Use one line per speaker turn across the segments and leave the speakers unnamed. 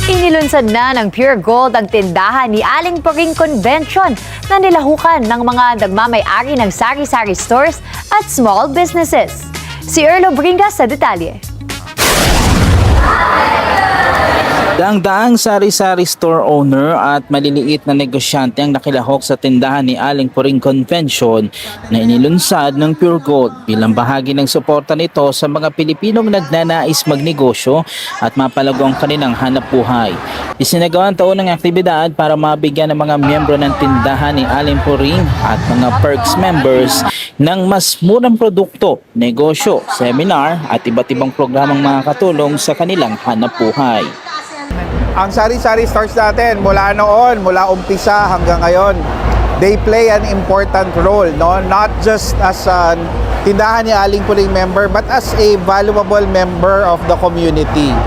Inilunsad na ng Pure Gold ang tindahan ni Aling Puring Convention na nilahukan ng mga nagmamay-ari ng sari-sari stores at small businesses. Si Erlo Bringas sa detalye.
Daang-daang sari-sari store owner at maliliit na negosyante ang nakilahok sa tindahan ni Aling Puring Convention na inilunsad ng Pure Gold bilang bahagi ng suporta nito sa mga Pilipinong nagnanais magnegosyo at mapalago ang kanilang hanapbuhay. Isinagawa ang taon ng aktibidad para mabigyan ng mga miyembro ng tindahan ni Aling Puring at mga perks members ng mas murang produkto, negosyo, seminar at iba't ibang programang makakatulong sa kanilang hanapbuhay.
Ang sari-sari stores natin mula noon, mula umpisa hanggang ngayon, they play an important role, no? Not just as a tindahan ni Aling Puring member, but as a valuable member of the community.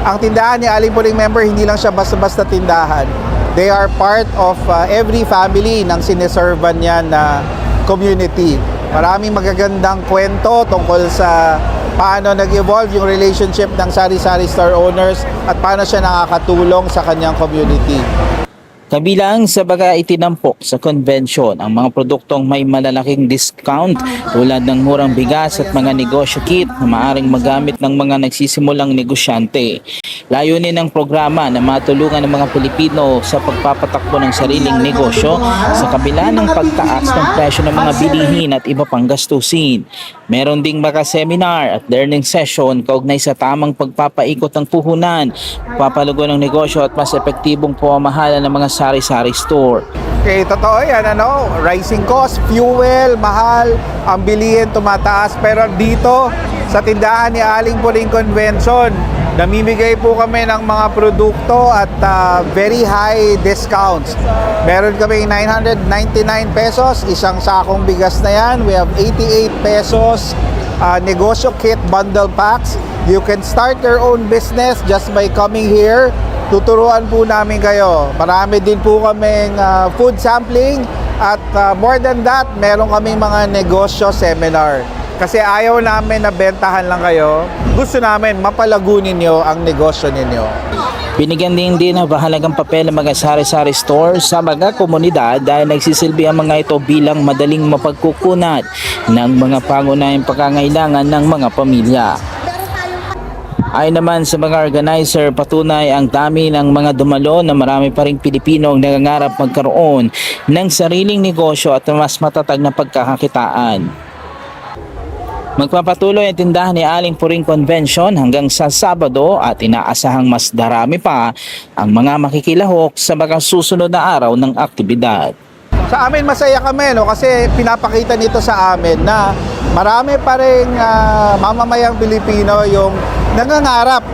Ang tindahan ni Aling Puring member, hindi lang siya basta-basta tindahan. They are part of every family ng sineservan niya na community. Maraming magagandang kwento tungkol sa paano nag-evolve yung relationship ng sari-sari store owners at paano siya nakakatulong sa kanyang community.
Kabilang sa mga itinampok sa convention ang mga produktong may malalaking discount tulad ng murang bigas at mga negosyo kit na maaaring magamit ng mga nagsisimulang negosyante. Layunin ng programa na matulungan ng mga Pilipino sa pagpapatakbo ng sariling negosyo sa kabila ng pagtaas ng presyo ng mga bilihin at iba pang gastusin. Meron ding mga seminar at learning session kaugnay sa tamang pagpapaikot ng puhunan, pagpapalugo ng negosyo at mas epektibong pamamahala ng mga sari-sari store.
Okay, totoo yan, rising cost, fuel, mahal, ang bilihin tumataas. Pero dito, sa tindahan ni Aling Puring Convention, namimigay po kami ng mga produkto at very high discounts. Meron kami 999 pesos, isang sakong bigas na yan. We have 88 pesos negosyo kit bundle packs. You can start your own business just by coming here. Tuturuan po namin kayo. Marami din po kaming food sampling at more than that, meron kaming mga negosyo seminar. Kasi ayaw namin na bentahan lang kayo. Gusto namin mapalago ninyo ang negosyo ninyo.
Binigyan din ng mahalagang papel ng mga sari-sari store sa mga komunidad dahil nagsisilbi ang mga ito bilang madaling mapagkukunat ng mga pangunahing pangangailangan ng mga pamilya. Ayon naman sa mga organizer, patunay ang dami ng mga dumalo na marami pa ring Pilipino ang nangangarap magkaroon ng sariling negosyo at mas matatag na pagkakakitaan. Magpapatuloy ang tindahan ni Aling Puring Convention hanggang sa Sabado at inaasahang mas darami pa ang mga makikilahok sa mga susunod na araw ng aktibidad.
Sa amin masaya kami kasi pinapakita nito sa amin na marami pa ring mamamayang Pilipino yung nangangarap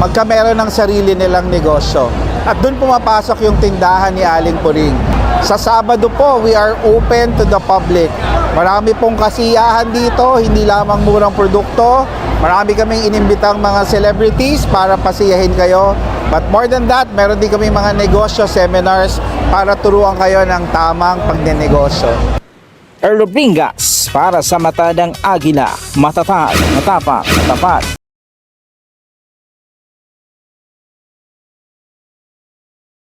magkameron ng sarili nilang negosyo. At doon pumapasok yung tindahan ni Aling Puring. Sa Sabado po, we are open to the public. Marami pong kasiyahan dito, hindi lamang murang produkto. Marami kaming inimbitang mga celebrities para pasiyahin kayo. But more than that, meron din kami mga negosyo seminars para turuan kayo ng tamang pagnenegosyo.
Erlo Bringas para sa Mata ng Agila, matatag, matapak, matapat.